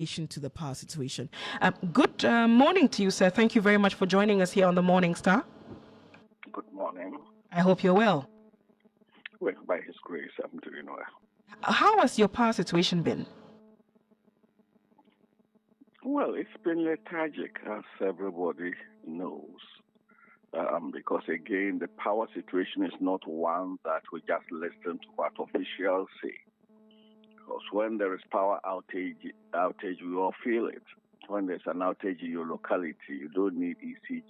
to the power situation. Good morning to you, sir. Thank you very much for joining us here on the Morning Star. Good morning. I hope you're well. Well, by His grace, I'm doing well. How has your power situation been? Well, it's been lethargic, as everybody knows. Because, again, the power situation is not one that we just listen to what officials say. Because when there is power outage, we all feel it. When there's an outage in your locality, you don't need ECG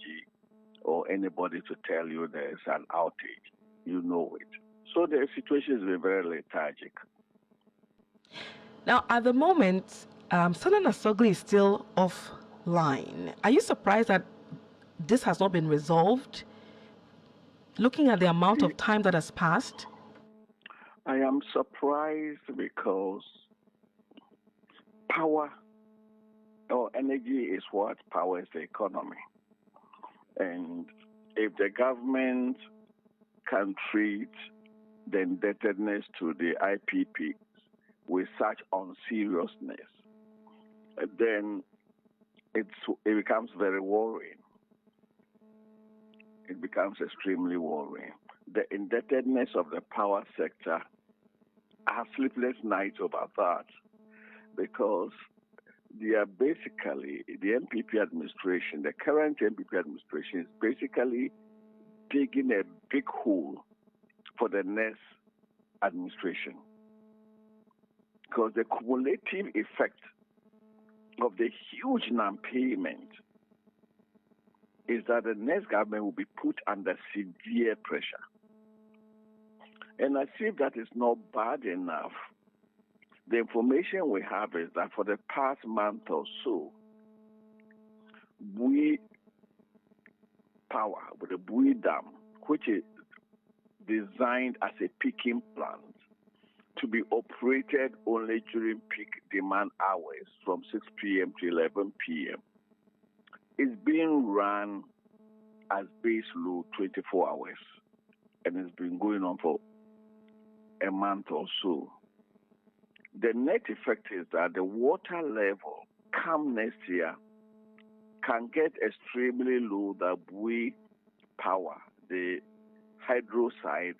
or anybody to tell you there's an outage. You know it. So the situation has been very lethargic. Now, at the moment, Senator Sogli is still offline. Are you surprised that this has not been resolved? Looking at the amount of time that has passed? I am surprised because power or energy is what powers the economy. And if the government can treat the indebtedness to the IPP with such unseriousness, then it becomes very worrying. It becomes extremely worrying. The indebtedness of the power sector, I have sleepless nights over that because they are basically, the MPP administration, the current MPP administration is basically digging a big hole for the next administration. Because the cumulative effect of the huge non-payment is that the next government will be put under severe pressure. And as if that is not bad enough, the information we have is that for the past month or so, Bui Power with the Bui Dam, which is designed as a peaking plant to be operated only during peak demand hours from 6 p.m. to 11 p.m., is being run as base load 24 hours. And it's been going on for a month or so. The net effect is that the water level come next year can get extremely low. The Bui Power, the hydro side,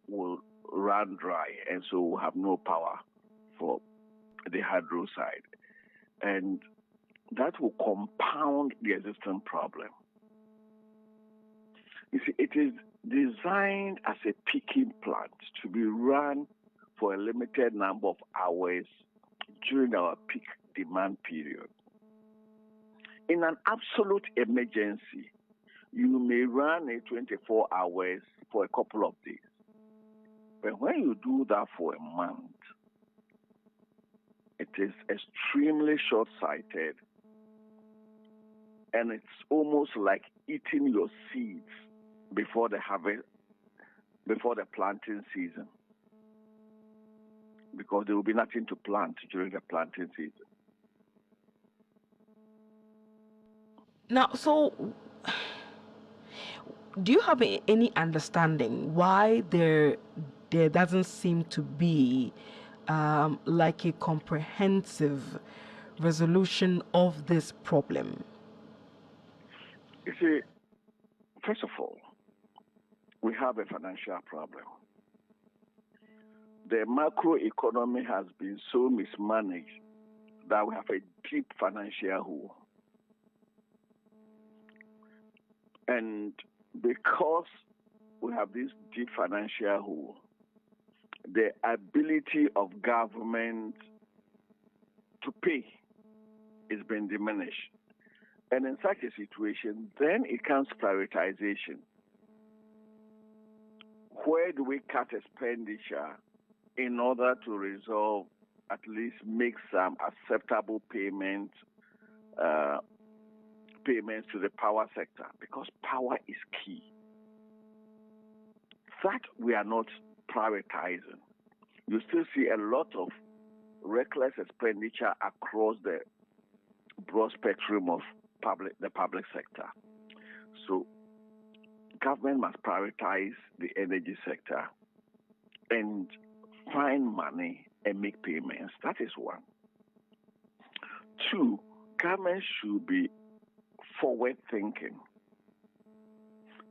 will run dry, and so we'll have no power for the hydro side. And that will compound the existing problem. You see, it is designed as a peaking plant to be run for a limited number of hours during our peak demand period. In an absolute emergency, you may run it 24 hours for a couple of days. But when you do that for a month, it is extremely short-sighted, and it's almost like eating your seeds before the harvest, before the planting season, because there will be nothing to plant during the planting season. Now, so do you have any understanding why there doesn't seem to be like a comprehensive resolution of this problem? You see, first of all, we have a financial problem. The macroeconomy has been so mismanaged that we have a deep financial hole. And because we have this deep financial hole, the ability of government to pay is being diminished. And in such a situation, then it comes prioritization. Where do we cut expenditure in order to resolve, at least make some acceptable payments to the power sector? Because power is key. That we are not prioritizing. You still see a lot of reckless expenditure across the broad spectrum of the public sector. So government must prioritize the energy sector and find money and make payments. That is one. Two, government should be forward thinking.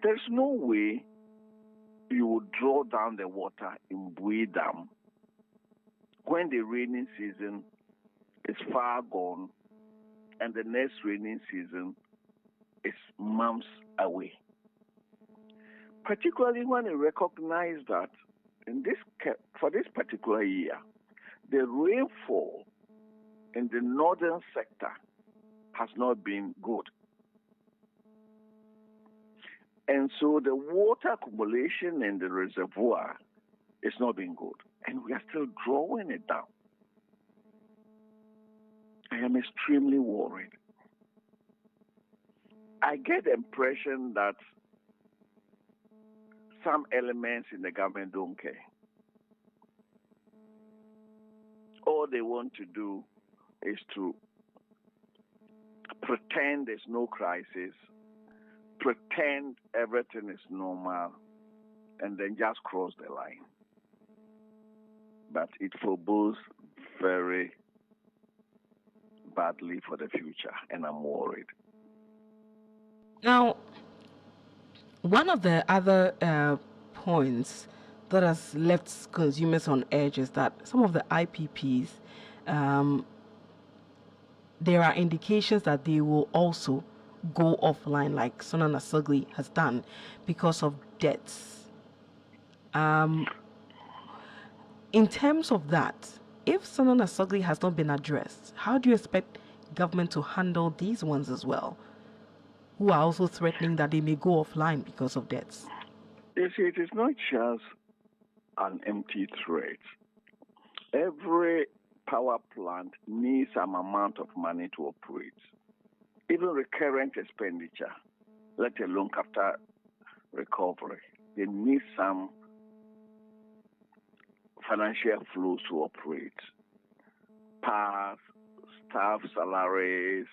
There's no way you would draw down the water in Bui Dam when the rainy season is far gone and the next rainy season is months away. Particularly when you recognize that for this particular year, the rainfall in the northern sector has not been good. And so the water accumulation in the reservoir is not being good. And we are still drawing it down. I am extremely worried. I get the impression that some elements in the government don't care. All they want to do is to pretend there's no crisis, pretend everything is normal, and then just cross the line. But it forebodes very badly for the future, and I'm worried. Now, one of the other points that has left consumers on edge is that some of the IPPs, there are indications that they will also go offline, like Sona Nasogli has done, because of debts. In terms of that, if Sona Nasogli has not been addressed, how do you expect government to handle these ones as well, who are also threatening that they may go offline because of debts? You see, it is not just an empty threat. Every power plant needs some amount of money to operate. Even recurrent expenditure, let alone after recovery, they need some financial flows to operate. Pass, staff salaries,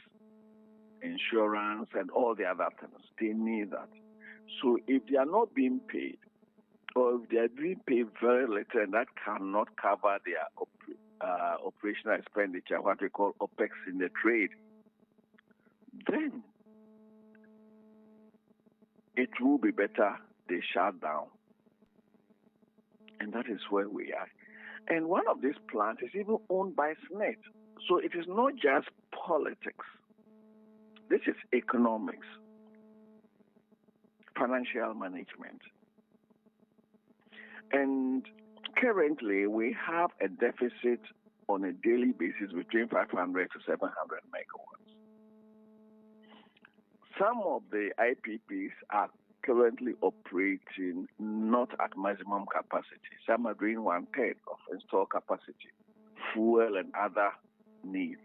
insurance, and all the other things. They need that. So if they are not being paid, or if they are being paid very little and that cannot cover their operational expenditure, what we call OPEX in the trade, then it will be better they shut down. And that is where we are. And one of these plants is even owned by SNET. So it is not just politics. This is economics, financial management. And currently, we have a deficit on a daily basis between 500 to 700 megawatts. Some of the IPPs are currently operating not at maximum capacity. Some are doing 1/3 of installed capacity, fuel and other needs.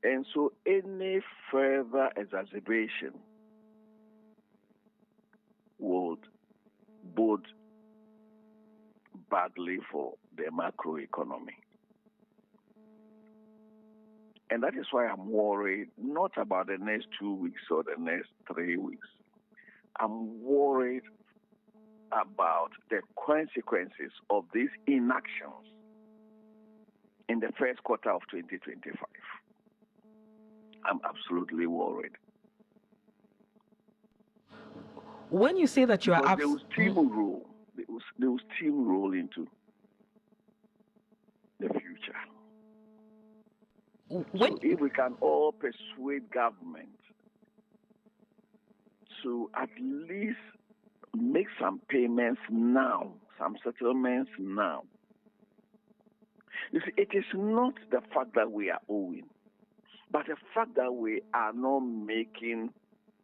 And so any further exacerbation would bode badly for the macroeconomy. And that is why I'm worried, not about the next 2 weeks or the next 3 weeks. I'm worried about the consequences of these inactions in the first quarter of 2025. I'm absolutely worried. When you say that you are they will steamroll. They will steamroll into the future. So if we can all persuade government to at least make some payments now, some settlements now. You see, it is not the fact that we are owing, but the fact that we are not making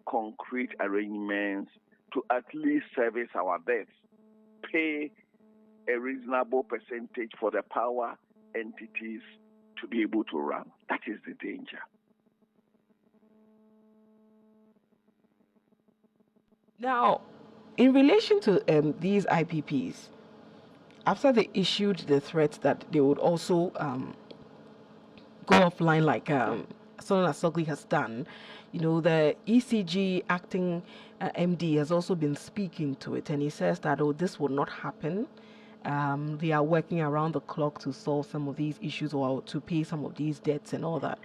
concrete arrangements to at least service our debts, pay a reasonable percentage for the power entities to be able to run. That is the danger. Now, in relation to these IPPs, after they issued the threat that they would also go offline like Sona Sogli has done, the ECG acting MD has also been speaking to it, and he says that, this will not happen, They are working around the clock to solve some of these issues or to pay some of these debts and all that.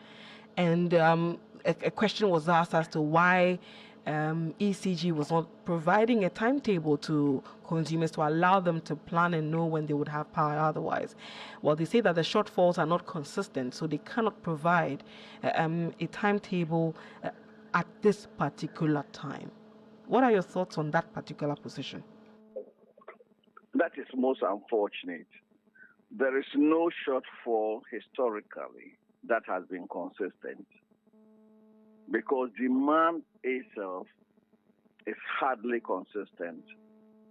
And a question was asked as to why ECG was not providing a timetable to consumers to allow them to plan and know when they would have power otherwise. Well, they say that the shortfalls are not consistent, so they cannot provide a timetable at this particular time. What are your thoughts on that particular position? That is most unfortunate. There is no shortfall historically that has been consistent because demand itself is hardly consistent.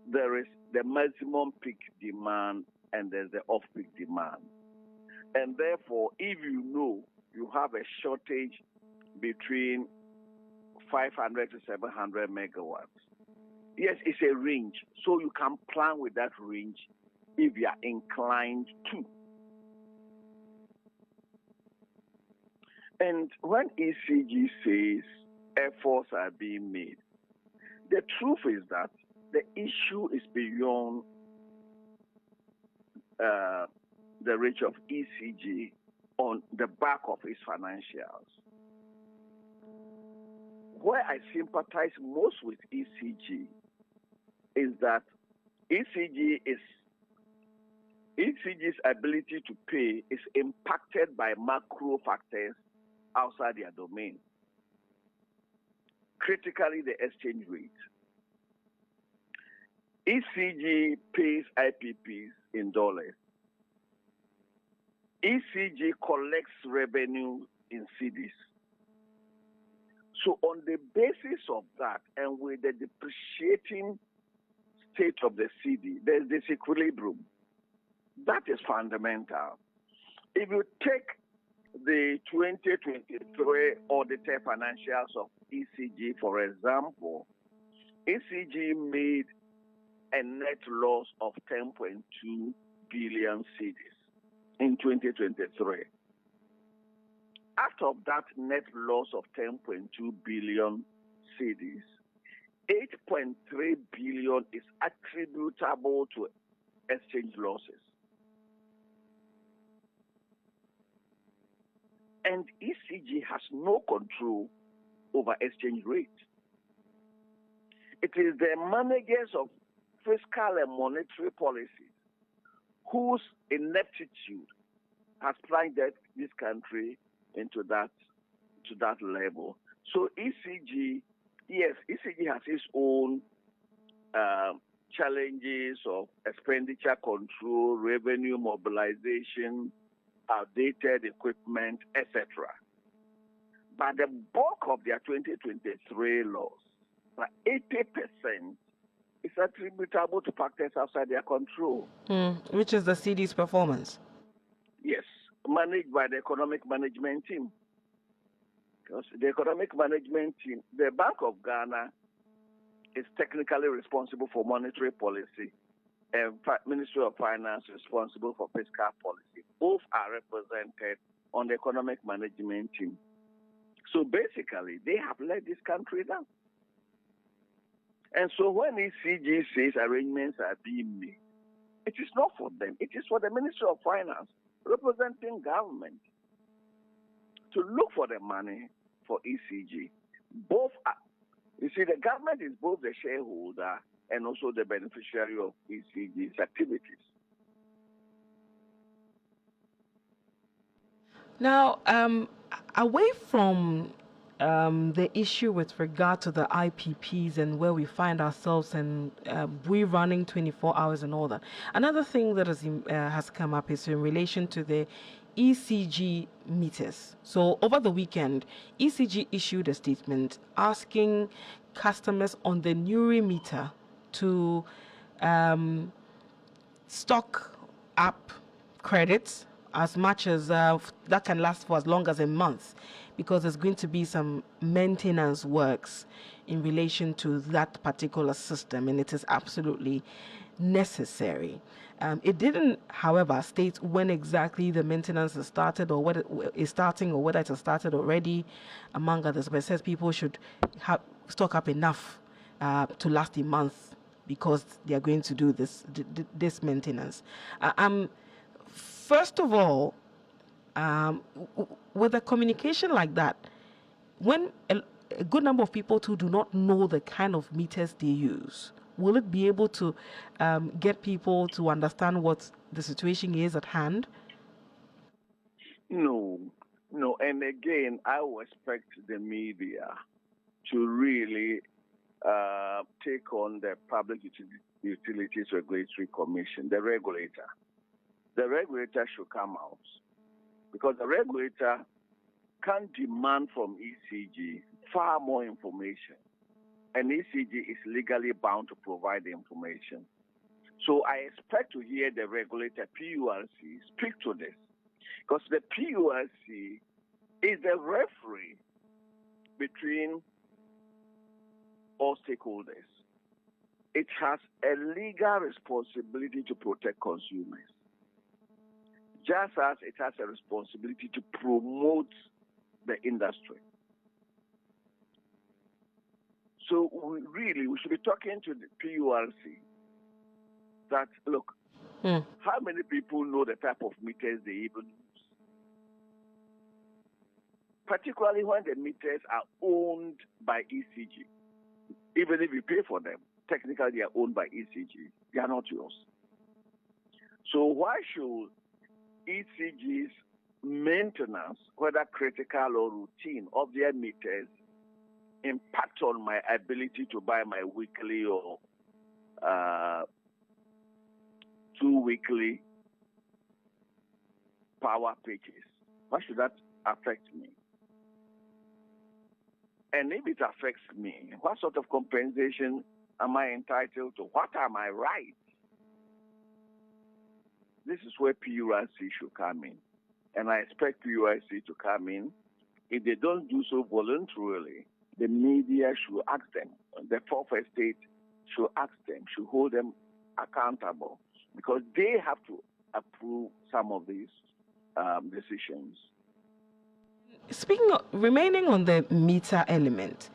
There is the maximum peak demand and there's the off-peak demand. And therefore, if you know you have a shortage between 500 to 700 megawatts, yes, it's a range. So you can plan with that range if you are inclined to. And when ECG says efforts are being made, the truth is that the issue is beyond the reach of ECG on the back of its financials. Where I sympathize most with ECG is that ECG's ability to pay is impacted by macro factors outside their domain. Critically, the exchange rate. ECG pays IPPs in dollars. ECG collects revenue in cedis. So on the basis of that, and with the depreciating state of the cedi, there's disequilibrium. That is fundamental. If you take the 2023 audited financials of ECG, for example, ECG made a net loss of 10.2 billion cedis in 2023. Out of that net loss of 10.2 billion cedis, 8.3 billion is attributable to exchange losses. And ECG has no control over exchange rate. It is the managers of fiscal and monetary policies whose ineptitude has plunged this country into that level. So ECG, yes, ECG has its own challenges of expenditure control, revenue mobilization, outdated equipment, etc. But the bulk of their 2023 loss, like 80%, is attributable to factors outside their control. Which is the CD's performance? Yes, managed by the economic management team. Because the economic management team, the Bank of Ghana is technically responsible for monetary policy, and Ministry of Finance is responsible for fiscal policy. Both are represented on the economic management team. So basically, they have let this country down. And so when ECG says arrangements are being made, it is not for them. It is for the Ministry of Finance, representing government, to look for the money for ECG. Both are, you see, the government is both the shareholder and also the beneficiary of ECG's activities. Now, away from the issue with regard to the IPPs and where we find ourselves and we running 24 hours and all that, another thing that has come up is in relation to the ECG meters. So over the weekend, ECG issued a statement asking customers on the Nuri meter to stock up credits as much as that can last for as long as a month, because there's going to be some maintenance works in relation to that particular system, and it is absolutely necessary. It didn't, however, state when exactly the maintenance is started or whether it is starting or whether it has started already, among others. But it says people should stock up enough to last a month because they are going to do this maintenance. First of all, with a communication like that, when a good number of people too do not know the kind of meters they use, will it be able to get people to understand what the situation is at hand? No, no. And again, I would expect the media to really take on the Public Utilities Regulatory Commission, the regulator. The regulator should come out because the regulator can demand from ECG far more information, and ECG is legally bound to provide the information. So I expect to hear the regulator, PURC, speak to this, because the PURC is the referee between all stakeholders. It has a legal responsibility to protect consumers, just as it has a responsibility to promote the industry. So we should be talking to the PURC that, look, how many people know the type of meters they even use? Particularly when the meters are owned by ECG. Even if you pay for them, technically they are owned by ECG. They are not yours. So why should ECG's maintenance, whether critical or routine, of their meters impact on my ability to buy my weekly or 2 weekly power purchase? Why should that affect me? And if it affects me, what sort of compensation am I entitled to? What are my rights? This is where PURC should come in. And I expect PURC to come in. If they don't do so voluntarily, the media should ask them. The fourth estate should ask them, should hold them accountable, because they have to approve some of these decisions. Speaking of, remaining on the meter element,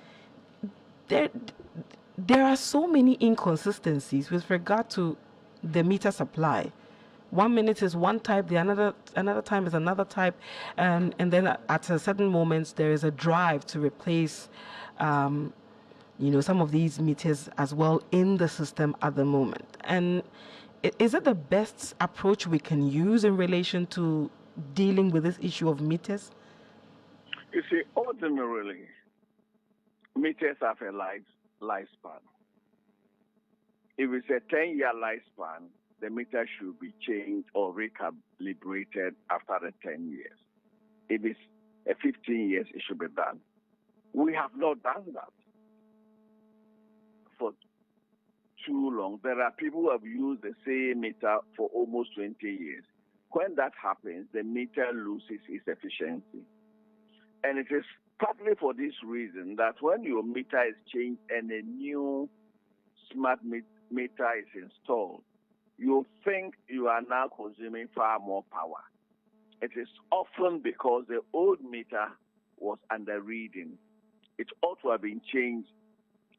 there are so many inconsistencies with regard to the meter supply. 1 minute is one type, the another time is another type, and then at a certain moments there is a drive to replace some of these meters as well in the system at the moment. And is it the best approach we can use in relation to dealing with this issue of meters? You see, ordinarily, meters have a lifespan. If it's a 10-year lifespan, the meter should be changed or recalibrated after the 10 years. If it's a 15 years, it should be done. We have not done that for too long. There are people who have used the same meter for almost 20 years. When that happens, the meter loses its efficiency. And it is partly for this reason that when your meter is changed and a new smart meter is installed, you think you are now consuming far more power. It is often because the old meter was under reading. It ought to have been changed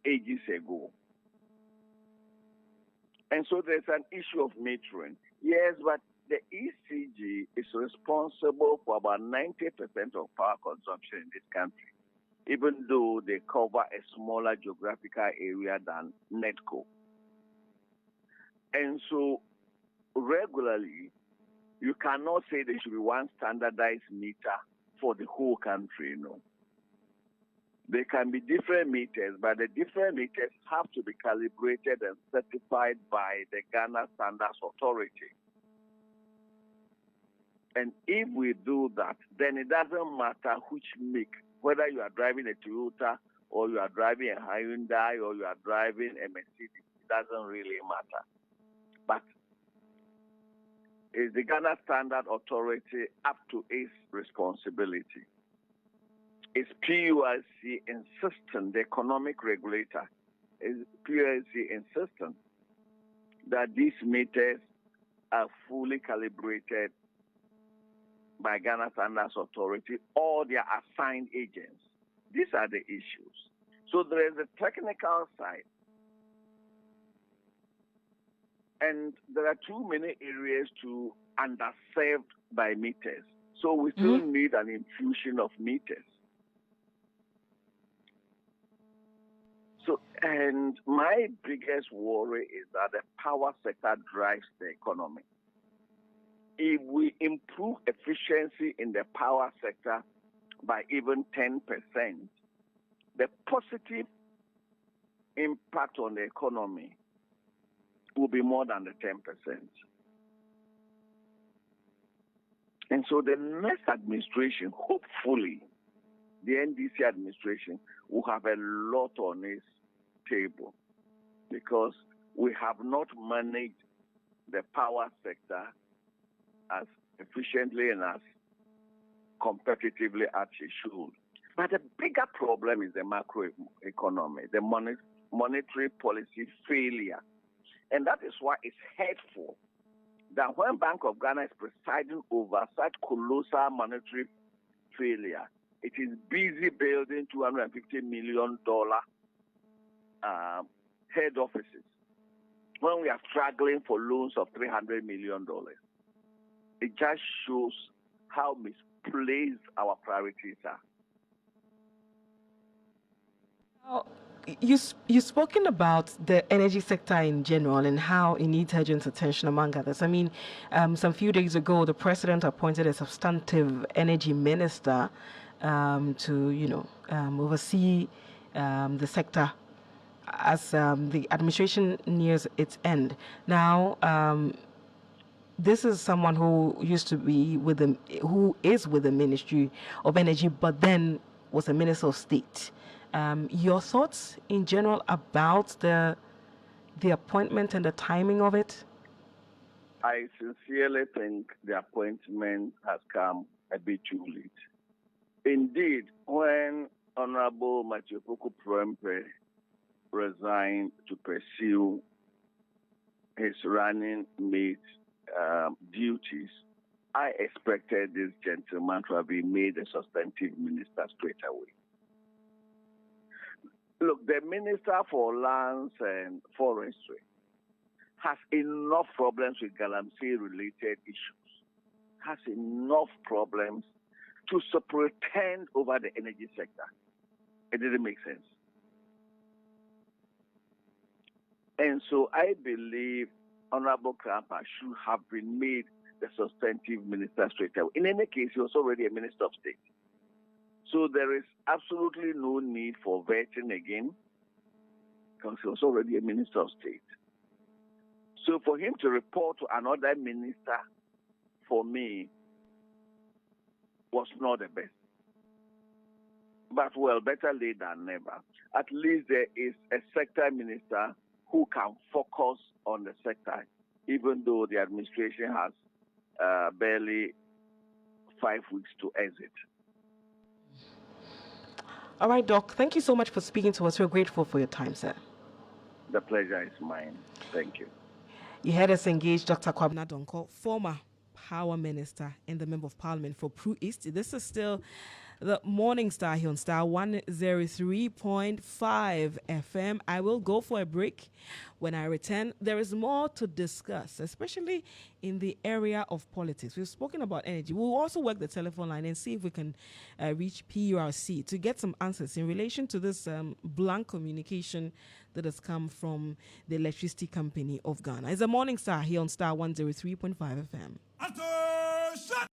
ages ago. And so there's an issue of metering. Yes, but the ECG is responsible for about 90% of power consumption in this country, even though they cover a smaller geographical area than NETCO. And so regularly, you cannot say there should be one standardized meter for the whole country, no. There can be different meters, but the different meters have to be calibrated and certified by the Ghana Standards Authority. And if we do that, then it doesn't matter which make, whether you are driving a Toyota or you are driving a Hyundai or you are driving a Mercedes, it doesn't really matter. But is the Ghana Standard Authority up to its responsibility? Is PURC insistent, the economic regulator, is PURC insistent that these meters are fully calibrated by Ghana Standards Authority or their assigned agents? These are the issues. So there is a technical side And there are too many areas to underserved by meters. So we still Mm-hmm. need an infusion of meters. So, and my biggest worry is that the power sector drives the economy. If we improve efficiency in the power sector by even 10%, the positive impact on the economy will be more than the 10%. And so the next administration, hopefully, the NDC administration, will have a lot on its table, because we have not managed the power sector as efficiently and as competitively as it should. But the bigger problem is the macro economy, the monetary policy failure. And that is why it's hurtful that when Bank of Ghana is presiding over such colossal monetary failure, it is busy building $250 million head offices when we are struggling for loans of $300 million. It just shows how misplaced our priorities are. Now, you've spoken about the energy sector in general and how it needs urgent attention, among others. I mean, some few days ago, the president appointed a substantive energy minister to, oversee the sector as the administration nears its end. Now, this is someone who used to be with who is with the Ministry of Energy, but then was a Minister of State. Your thoughts in general about the appointment and the timing of it? I sincerely think the appointment has come a bit too late. Indeed, when Honorable Matthew Prempe resigned to pursue his running mate duties, I expected this gentleman to have been made a substantive minister straight away. Look, the Minister for Lands and Forestry has enough problems with Galamsey-related issues, has enough problems to superintend over the energy sector. It didn't make sense. And so I believe Honorable Krampa should have been made the substantive minister straight away. In any case, he was already a minister of state. So there is absolutely no need for vetting again, because he was already a minister of state. So for him to report to another minister, for me, was not the best. But well, better late than never. At least there is a sector minister who can focus on the sector, even though the administration has barely 5 weeks to exit. All right, Doc. Thank you so much for speaking to us. We're grateful for your time, sir. The pleasure is mine. Thank you. You had us engage Dr. Kwabena Donkor, former Power Minister and the Member of Parliament for Pru East. This is still the Morning Star here on Star 103.5 FM. I will go for a break. When I return, there is more to discuss, especially in the area of politics. We've spoken about energy. We'll also work the telephone line and see if we can reach PURC to get some answers in relation to this blank communication that has come from the Electricity Company of Ghana. It's a Morning Star here on Star 103.5 FM.